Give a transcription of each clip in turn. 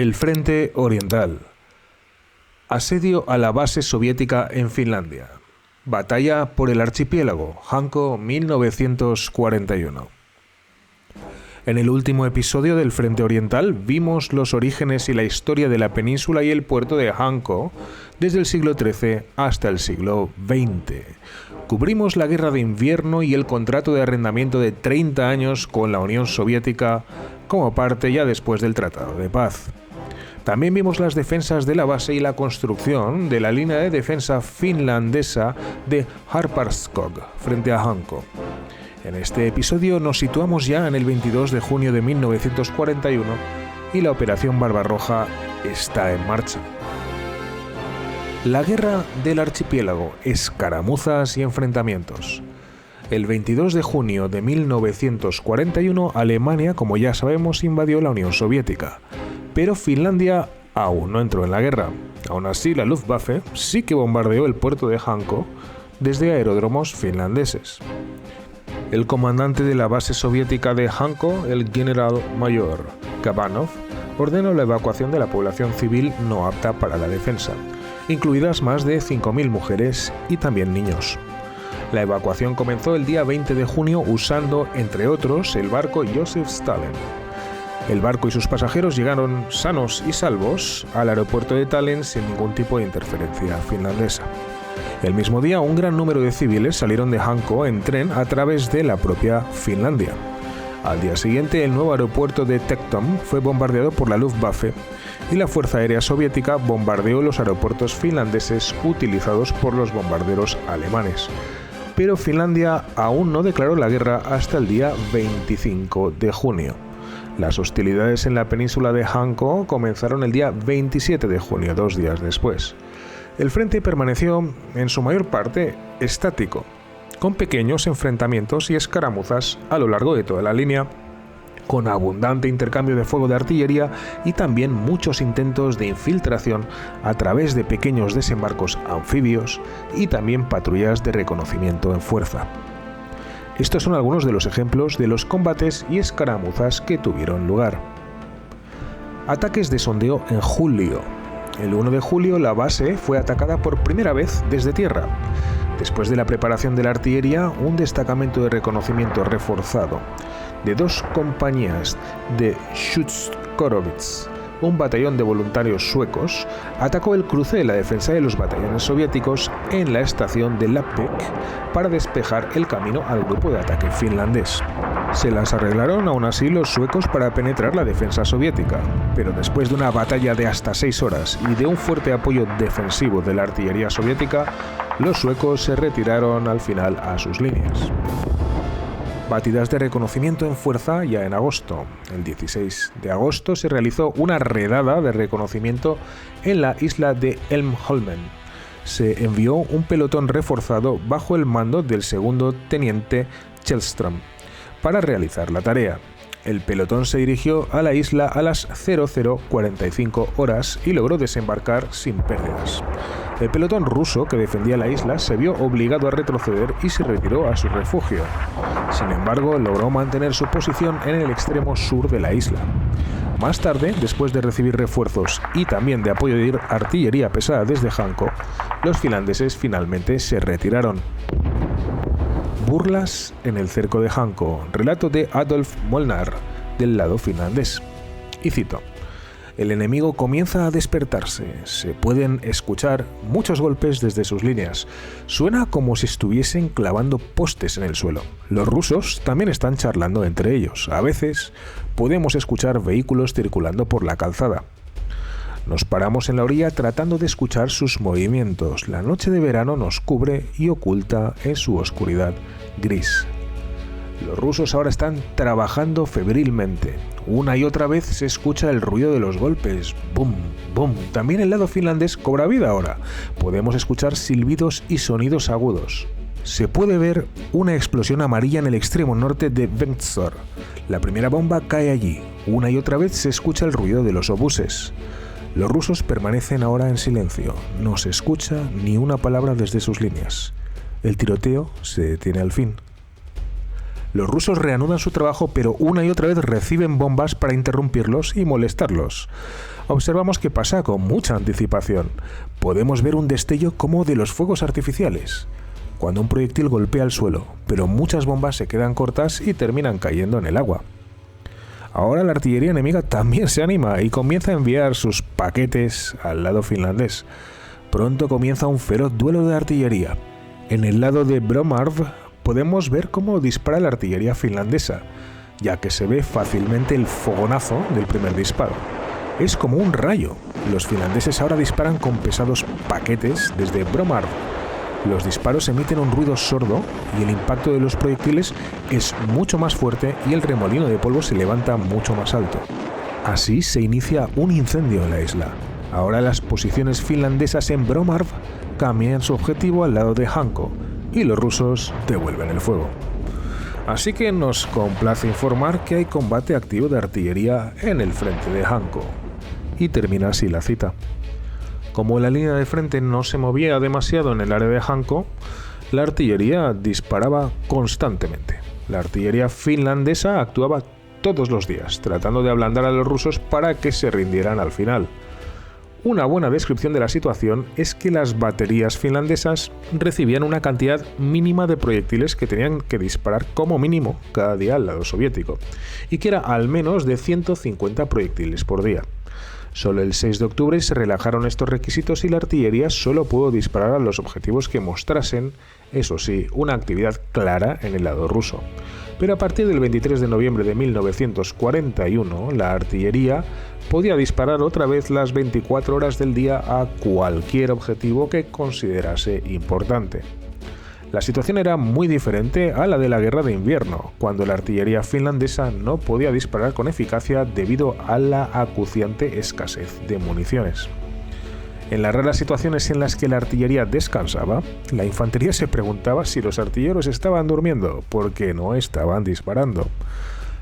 El Frente Oriental. Asedio a la base soviética en Finlandia. Batalla por el archipiélago, Hanko, 1941. En el último episodio del Frente Oriental vimos los orígenes y la historia de la península y el puerto de Hanko desde el siglo XIII hasta el siglo XX. Cubrimos la guerra de invierno y el contrato de arrendamiento de 30 años con la Unión Soviética como parte ya después del Tratado de Paz. También vimos las defensas de la base y la construcción de la línea de defensa finlandesa de Harparskog frente a Hanko. En este episodio nos situamos ya en el 22 de junio de 1941 y la Operación Barbarroja está en marcha. La guerra del archipiélago, escaramuzas y enfrentamientos. El 22 de junio de 1941, Alemania, como ya sabemos, invadió la Unión Soviética, pero Finlandia aún no entró en la guerra. Aún así, la Luftwaffe sí que bombardeó el puerto de Hanko desde aeródromos finlandeses. El comandante de la base soviética de Hanko, el general mayor Kabanov, ordenó la evacuación de la población civil no apta para la defensa, incluidas más de 5.000 mujeres y también niños. La evacuación comenzó el día 20 de junio usando, entre otros, el barco Joseph Stalin. El barco y sus pasajeros llegaron sanos y salvos al aeropuerto de Tallinn sin ningún tipo de interferencia finlandesa. El mismo día, un gran número de civiles salieron de Hanko en tren a través de la propia Finlandia. Al día siguiente, el nuevo aeropuerto de Tectum fue bombardeado por la Luftwaffe y la Fuerza Aérea Soviética bombardeó los aeropuertos finlandeses utilizados por los bombarderos alemanes. Pero Finlandia aún no declaró la guerra hasta el día 25 de junio. Las hostilidades en la península de Hanko comenzaron el día 27 de junio, 2 días después. El frente permaneció, en su mayor parte, estático, con pequeños enfrentamientos y escaramuzas a lo largo de toda la línea, con abundante intercambio de fuego de artillería y también muchos intentos de infiltración a través de pequeños desembarcos anfibios y también patrullas de reconocimiento en fuerza. Estos son algunos de los ejemplos de los combates y escaramuzas que tuvieron lugar. Ataques de sondeo en julio. El 1 de julio la base fue atacada por primera vez desde tierra. Después de la preparación de la artillería, un destacamento de reconocimiento reforzado de 2 compañías de Schutzkorvetz, un batallón de voluntarios suecos, atacó el cruce de la defensa de los batallones soviéticos en la estación de Lappek para despejar el camino al grupo de ataque finlandés. Se las arreglaron aún así los suecos para penetrar la defensa soviética, pero después de una batalla de hasta 6 horas y de un fuerte apoyo defensivo de la artillería soviética, los suecos se retiraron al final a sus líneas. Batidas de reconocimiento en fuerza ya en agosto. El 16 de agosto se realizó una redada de reconocimiento en la isla de Elmholmen. Se envió un pelotón reforzado bajo el mando del segundo teniente Källström para realizar la tarea. El pelotón se dirigió a la isla a las 00:45 horas y logró desembarcar sin pérdidas. El pelotón ruso que defendía la isla se vio obligado a retroceder y se retiró a su refugio. Sin embargo, logró mantener su posición en el extremo sur de la isla. Más tarde, después de recibir refuerzos y también de apoyo de artillería pesada desde Hanko, los finlandeses finalmente se retiraron. Burlas en el cerco de Hanko. Relato de Adolf Molnar, del lado finlandés. Y cito: el enemigo comienza a despertarse. Se pueden escuchar muchos golpes desde sus líneas. Suena como si estuviesen clavando postes en el suelo. Los rusos también están charlando entre ellos. A veces podemos escuchar vehículos circulando por la calzada. Nos paramos en la orilla tratando de escuchar sus movimientos. La noche de verano nos cubre y oculta en su oscuridad gris. Los rusos ahora están trabajando febrilmente. Una y otra vez se escucha el ruido de los golpes. ¡Bum! ¡Bum! También el lado finlandés cobra vida ahora. Podemos escuchar silbidos y sonidos agudos. Se puede ver una explosión amarilla en el extremo norte de Bengtsfjord. La primera bomba cae allí. Una y otra vez se escucha el ruido de los obuses. Los rusos permanecen ahora en silencio. No se escucha ni una palabra desde sus líneas. El tiroteo se detiene al fin. Los rusos reanudan su trabajo, pero una y otra vez reciben bombas para interrumpirlos y molestarlos. observamos que pasa con mucha anticipación. Podemos ver un destello como de los fuegos artificiales, cuando un proyectil golpea el suelo, pero muchas bombas se quedan cortas y terminan cayendo en el agua. Ahora la artillería enemiga también se anima y comienza a enviar sus paquetes al lado finlandés. Pronto comienza un feroz duelo de artillería. En el lado de Bromarv podemos ver cómo dispara la artillería finlandesa, ya que se ve fácilmente el fogonazo del primer disparo. Es como un rayo. Los finlandeses ahora disparan con pesados paquetes desde Bromarv. Los disparos emiten un ruido sordo y el impacto de los proyectiles es mucho más fuerte y el remolino de polvo se levanta mucho más alto. Así se inicia un incendio en la isla. Ahora las posiciones finlandesas en Bromarv cambian su objetivo al lado de Hanko y los rusos devuelven el fuego. Así que nos complace informar que hay combate activo de artillería en el frente de Hanko. Y termina así la cita. Como la línea de frente no se movía demasiado en el área de Hanko, la artillería disparaba constantemente. La artillería finlandesa actuaba todos los días, tratando de ablandar a los rusos para que se rindieran al final. Una buena descripción de la situación es que las baterías finlandesas recibían una cantidad mínima de proyectiles que tenían que disparar como mínimo cada día al lado soviético, y que era al menos de 150 proyectiles por día. Solo el 6 de octubre se relajaron estos requisitos y la artillería solo pudo disparar a los objetivos que mostrasen, eso sí, una actividad clara en el lado ruso. Pero a partir del 23 de noviembre de 1941, la artillería podía disparar otra vez las 24 horas del día a cualquier objetivo que considerase importante. La situación era muy diferente a la de la guerra de invierno, cuando la artillería finlandesa no podía disparar con eficacia debido a la acuciante escasez de municiones. En las raras situaciones en las que la artillería descansaba, la infantería se preguntaba si los artilleros estaban durmiendo, porque no estaban disparando.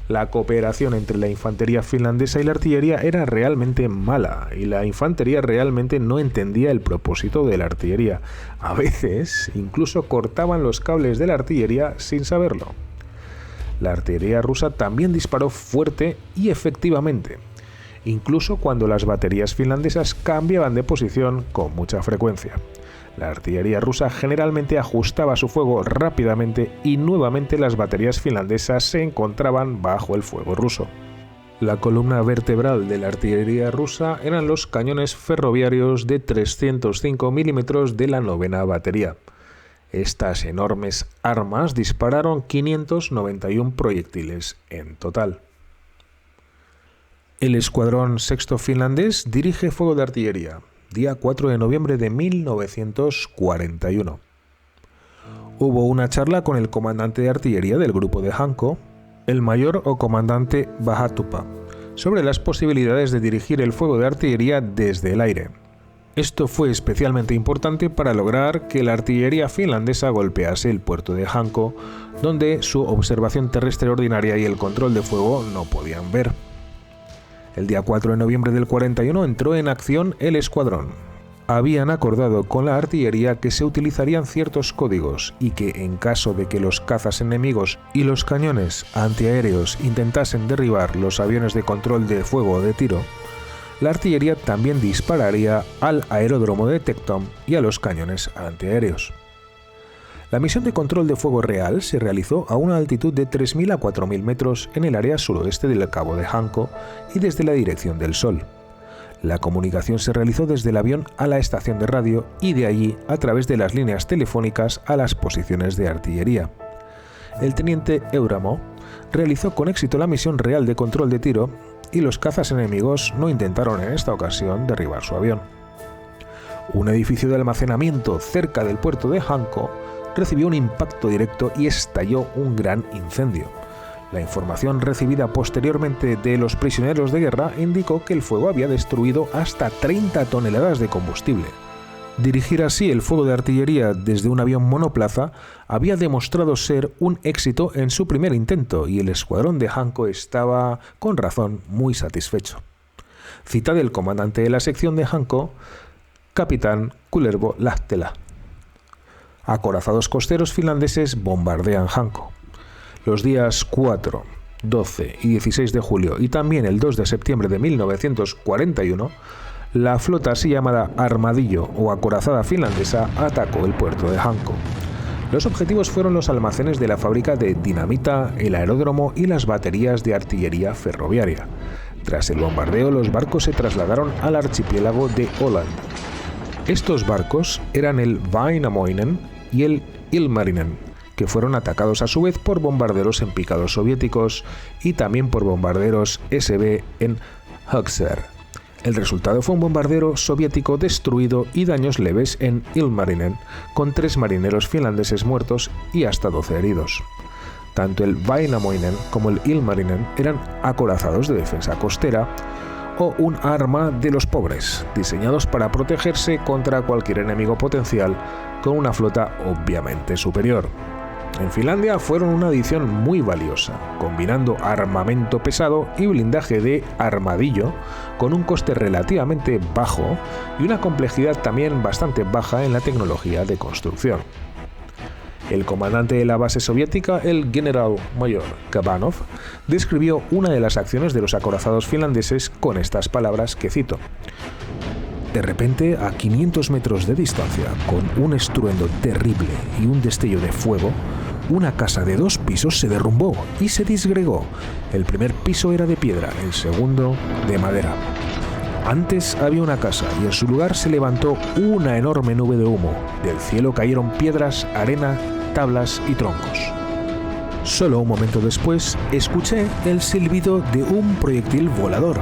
La cooperación entre la infantería finlandesa y la artillería era realmente mala, y la infantería realmente no entendía el propósito de la artillería. A veces, incluso cortaban los cables de la artillería sin saberlo. La artillería rusa también disparó fuerte y efectivamente, incluso cuando las baterías finlandesas cambiaban de posición con mucha frecuencia. La artillería rusa generalmente ajustaba su fuego rápidamente y nuevamente las baterías finlandesas se encontraban bajo el fuego ruso. La columna vertebral de la artillería rusa eran los cañones ferroviarios de 305 mm de la 9ª batería. Estas enormes armas dispararon 591 proyectiles en total. El escuadrón sexto finlandés dirige fuego de artillería. Día 4 de noviembre de 1941. Hubo una charla con el comandante de artillería del grupo de Hanko, el mayor o comandante Bahatupa, sobre las posibilidades de dirigir el fuego de artillería desde el aire. Esto fue especialmente importante para lograr que la artillería finlandesa golpease el puerto de Hanko, donde su observación terrestre ordinaria y el control de fuego no podían ver. El día 4 de noviembre del 41 entró en acción el escuadrón. Habían acordado con la artillería que se utilizarían ciertos códigos y que en caso de que los cazas enemigos y los cañones antiaéreos intentasen derribar los aviones de control de fuego o de tiro, la artillería también dispararía al aeródromo de Tectum y a los cañones antiaéreos. La misión de control de fuego real se realizó a una altitud de 3.000 a 4.000 metros en el área suroeste del Cabo de Hanko y desde la dirección del Sol. La comunicación se realizó desde el avión a la estación de radio y de allí a través de las líneas telefónicas a las posiciones de artillería. El teniente Euramo realizó con éxito la misión real de control de tiro y los cazas enemigos no intentaron en esta ocasión derribar su avión. Un edificio de almacenamiento cerca del puerto de Hanko recibió un impacto directo y estalló un gran incendio. La información recibida posteriormente de los prisioneros de guerra indicó que el fuego había destruido hasta 30 toneladas de combustible. Dirigir así el fuego de artillería desde un avión monoplaza había demostrado ser un éxito en su primer intento y el escuadrón de Hanko estaba, con razón, muy satisfecho. Cita del comandante de la sección de Hanko, capitán Kullervo Lahtela. Acorazados costeros finlandeses bombardean Hanko. Los días 4, 12 y 16 de julio y también el 2 de septiembre de 1941, la flota así llamada Armadillo o acorazada finlandesa atacó el puerto de Hanko. Los objetivos fueron los almacenes de la fábrica de dinamita, el aeródromo y las baterías de artillería ferroviaria. Tras el bombardeo, los barcos se trasladaron al archipiélago de Åland. Estos barcos eran el Väinämöinen y el Ilmarinen, que fueron atacados a su vez por bombarderos en picados soviéticos y también por bombarderos SB en Högsäär. El resultado fue un bombardero soviético destruido y daños leves en Ilmarinen, con 3 marineros finlandeses muertos y hasta 12 heridos. Tanto el Väinämöinen como el Ilmarinen eran acorazados de defensa costera o un arma de los pobres, diseñados para protegerse contra cualquier enemigo potencial con una flota obviamente superior. En Finlandia fueron una adición muy valiosa, combinando armamento pesado y blindaje de armadillo con un coste relativamente bajo y una complejidad también bastante baja en la tecnología de construcción. El comandante de la base soviética, el general-mayor Kabanov, describió una de las acciones de los acorazados finlandeses con estas palabras que cito: "De repente, a 500 metros de distancia, con un estruendo terrible y un destello de fuego, una casa de 2 pisos se derrumbó y se disgregó. El primer piso era de piedra, el segundo de madera. Antes había una casa y en su lugar se levantó una enorme nube de humo. Del cielo cayeron piedras, arena, tablas y troncos. Solo un momento después escuché el silbido de un proyectil volador.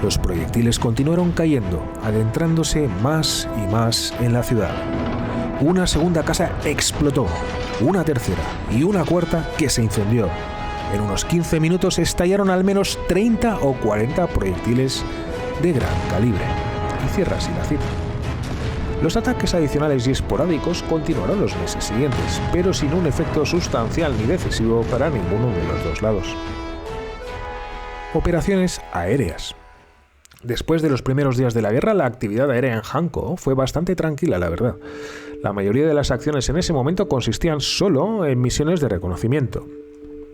Los proyectiles continuaron cayendo, adentrándose más y más en la ciudad. Una segunda casa explotó, una tercera y una cuarta que se incendió. En unos 15 minutos estallaron al menos 30 o 40 proyectiles de gran calibre". Y cierra así la cita. Los ataques adicionales y esporádicos continuaron los meses siguientes, pero sin un efecto sustancial ni decisivo para ninguno de los dos lados. Operaciones aéreas. Después de los primeros días de la guerra, la actividad aérea en Hanko fue bastante tranquila, la verdad. La mayoría de las acciones en ese momento consistían solo en misiones de reconocimiento.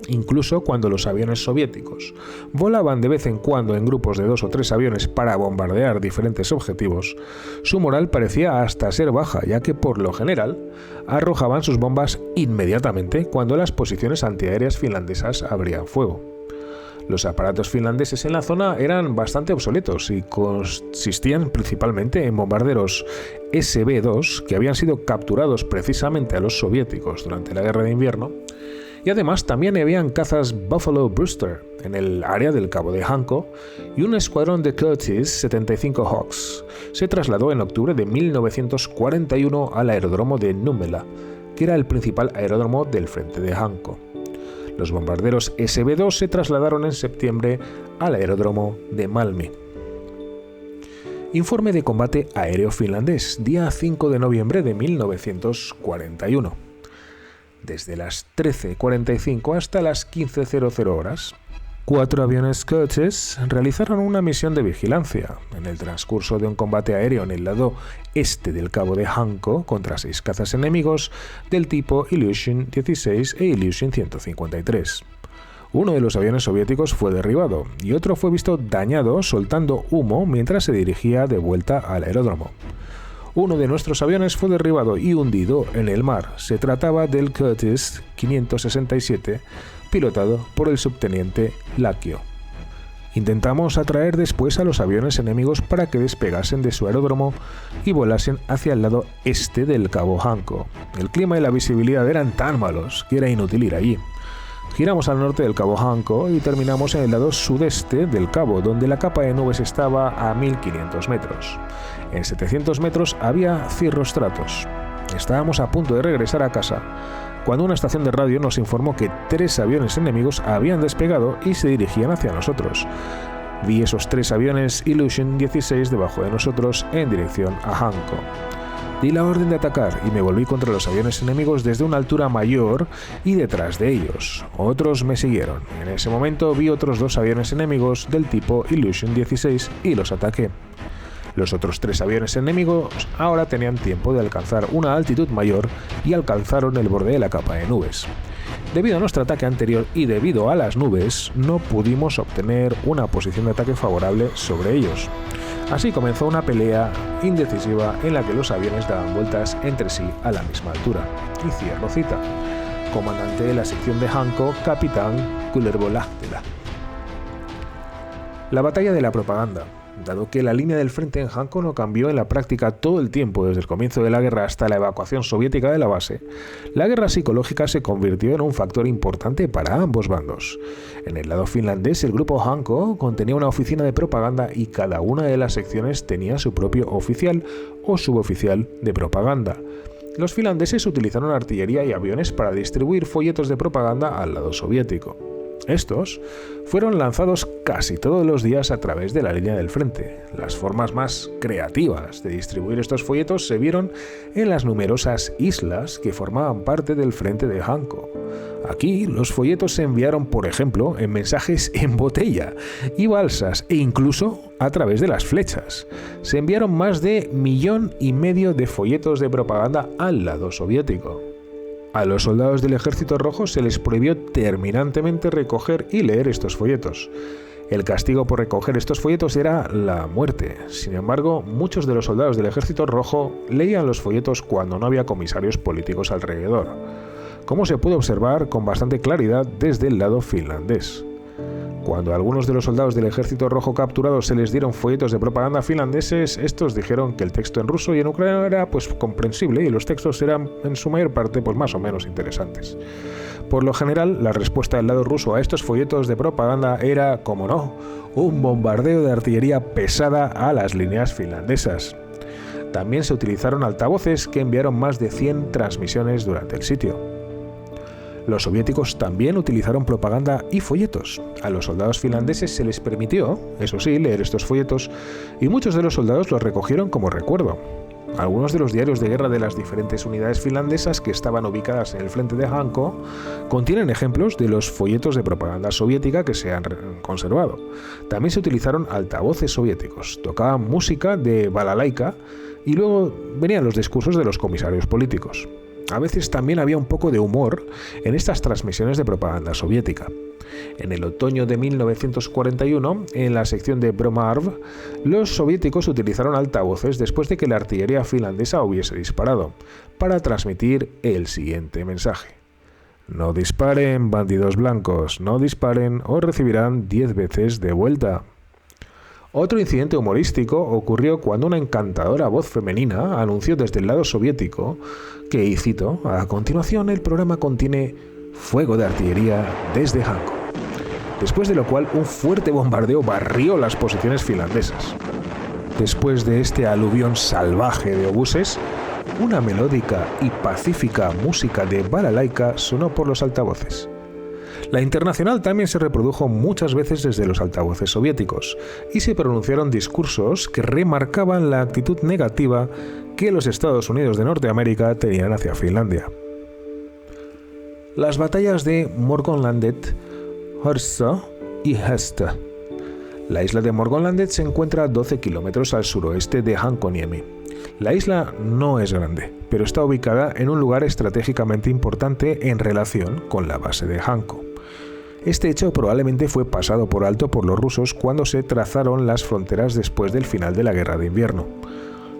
Incluso cuando los aviones soviéticos volaban de vez en cuando en grupos de 2 o 3 aviones para bombardear diferentes objetivos, su moral parecía hasta ser baja, ya que por lo general arrojaban sus bombas inmediatamente cuando las posiciones antiaéreas finlandesas abrían fuego. Los aparatos finlandeses en la zona eran bastante obsoletos y consistían principalmente en bombarderos SB-2 que habían sido capturados precisamente a los soviéticos durante la Guerra de Invierno, y además también habían cazas Buffalo Brewster en el área del Cabo de Hanko y un escuadrón de Curtiss 75 Hawks se trasladó en octubre de 1941 al aeródromo de Nummela, que era el principal aeródromo del frente de Hanko. Los bombarderos SB-2 se trasladaron en septiembre al aeródromo de Malmi. Informe de combate aéreo finlandés, día 5 de noviembre de 1941. Desde las 13:45 hasta las 15:00 horas, 4 aviones Curtiss realizaron una misión de vigilancia en el transcurso de un combate aéreo en el lado este del Cabo de Hanko contra 6 cazas enemigos del tipo Ilyushin 16 e Ilyushin 153. Uno de los aviones soviéticos fue derribado y otro fue visto dañado soltando humo mientras se dirigía de vuelta al aeródromo. Uno de nuestros aviones fue derribado y hundido en el mar. Se trataba del Curtiss 567, pilotado por el subteniente Lakio. Intentamos atraer después a los aviones enemigos para que despegasen de su aeródromo y volasen hacia el lado este del Cabo Hanko. El clima y la visibilidad eran tan malos que era inútil ir allí. Giramos al norte del Cabo Hanko y terminamos en el lado sudeste del cabo, donde la capa de nubes estaba a 1500 metros. En 700 metros había cirrostratos. Estábamos a punto de regresar a casa cuando una estación de radio nos informó que 3 aviones enemigos habían despegado y se dirigían hacia nosotros. Vi esos 3 aviones Ilyushin 16 debajo de nosotros en dirección a Hanko. Di la orden de atacar y me volví contra los aviones enemigos desde una altura mayor y detrás de ellos. Otros me siguieron. En ese momento vi otros 2 aviones enemigos del tipo Ilyushin 16 y los ataqué. Los otros 3 aviones enemigos ahora tenían tiempo de alcanzar una altitud mayor y alcanzaron el borde de la capa de nubes. Debido a nuestro ataque anterior y debido a las nubes, no pudimos obtener una posición de ataque favorable sobre ellos. Así comenzó una pelea indecisiva en la que los aviones daban vueltas entre sí a la misma altura. Y cierro cita. Comandante de la sección de Hanko, capitán Kullervo-Lahtela. La batalla de la propaganda. Dado que la línea del frente en Hanko no cambió en la práctica todo el tiempo desde el comienzo de la guerra hasta la evacuación soviética de la base, la guerra psicológica se convirtió en un factor importante para ambos bandos. En el lado finlandés, el grupo Hanko contenía una oficina de propaganda y cada una de las secciones tenía su propio oficial o suboficial de propaganda. Los finlandeses utilizaron artillería y aviones para distribuir folletos de propaganda al lado soviético. Estos fueron lanzados casi todos los días a través de la línea del frente. Las formas más creativas de distribuir estos folletos se vieron en las numerosas islas que formaban parte del frente de Hanko. Aquí los folletos se enviaron, por ejemplo, en mensajes en botella y balsas e incluso a través de las flechas. Se enviaron más de 1,5 millones de folletos de propaganda al lado soviético. A los soldados del Ejército Rojo se les prohibió terminantemente recoger y leer estos folletos. El castigo por recoger estos folletos era la muerte. Sin embargo, muchos de los soldados del Ejército Rojo leían los folletos cuando no había comisarios políticos alrededor, como se puede observar con bastante claridad desde el lado finlandés. Cuando a algunos de los soldados del Ejército Rojo capturados se les dieron folletos de propaganda finlandeses, estos dijeron que el texto en ruso y en ucraniano era comprensible y los textos eran en su mayor parte más o menos interesantes. Por lo general, la respuesta del lado ruso a estos folletos de propaganda era, como no, un bombardeo de artillería pesada a las líneas finlandesas. También se utilizaron altavoces que enviaron más de 100 transmisiones durante el sitio. Los soviéticos también utilizaron propaganda y folletos. A los soldados finlandeses se les permitió, eso sí, leer estos folletos, y muchos de los soldados los recogieron como recuerdo. Algunos de los diarios de guerra de las diferentes unidades finlandesas que estaban ubicadas en el frente de Hanko contienen ejemplos de los folletos de propaganda soviética que se han conservado. También se utilizaron altavoces soviéticos, tocaban música de balalaika y luego venían los discursos de los comisarios políticos. A veces también había un poco de humor en estas transmisiones de propaganda soviética. En el otoño de 1941, en la sección de Bromarv, los soviéticos utilizaron altavoces después de que la artillería finlandesa hubiese disparado, para transmitir el siguiente mensaje. No disparen, bandidos blancos, no disparen o recibirán 10 veces de vuelta. Otro incidente humorístico ocurrió cuando una encantadora voz femenina anunció desde el lado soviético que, y cito, a continuación el programa contiene fuego de artillería desde Hanko, después de lo cual un fuerte bombardeo barrió las posiciones finlandesas. Después de este aluvión salvaje de obuses, una melódica y pacífica música de balalaika sonó por los altavoces. La Internacional también se reprodujo muchas veces desde los altavoces soviéticos y se pronunciaron discursos que remarcaban la actitud negativa que los Estados Unidos de Norteamérica tenían hacia Finlandia. Las batallas de Morgonlandet, Horsa y Hästa. La isla de Morgonlandet se encuentra a 12 kilómetros al suroeste de Hankoniemi. La isla no es grande, pero está ubicada en un lugar estratégicamente importante en relación con la base de Hanko. Este hecho probablemente fue pasado por alto por los rusos cuando se trazaron las fronteras después del final de la Guerra de Invierno.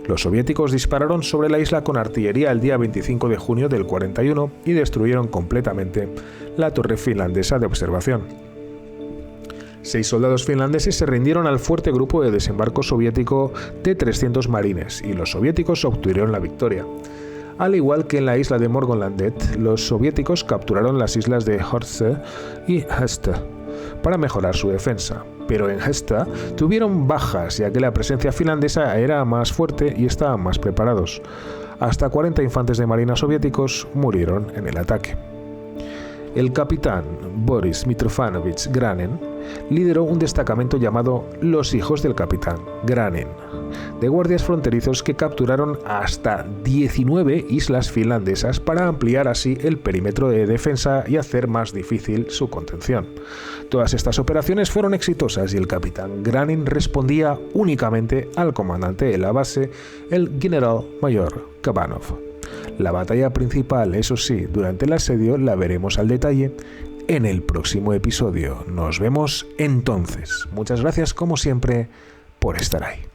Los soviéticos dispararon sobre la isla con artillería el día 25 de junio del 41 y destruyeron completamente la torre finlandesa de observación. 6 soldados finlandeses se rindieron al fuerte grupo de desembarco soviético de 300 marines y los soviéticos obtuvieron la victoria. Al igual que en la isla de Morgonlandet, los soviéticos capturaron las islas de Horsa y Hästa para mejorar su defensa, pero en Hästa tuvieron bajas ya que la presencia finlandesa era más fuerte y estaban más preparados. Hasta 40 infantes de marina soviéticos murieron en el ataque. El capitán Boris Mitrofanovich Granin lideró un destacamento llamado Los Hijos del Capitán Granin, de guardias fronterizos que capturaron hasta 19 islas finlandesas para ampliar así el perímetro de defensa y hacer más difícil su contención. Todas estas operaciones fueron exitosas y el capitán Granin respondía únicamente al comandante de la base, el general mayor Kabanov. La batalla principal, eso sí, durante el asedio la veremos al detalle en el próximo episodio. Nos vemos entonces. Muchas gracias como siempre por estar ahí.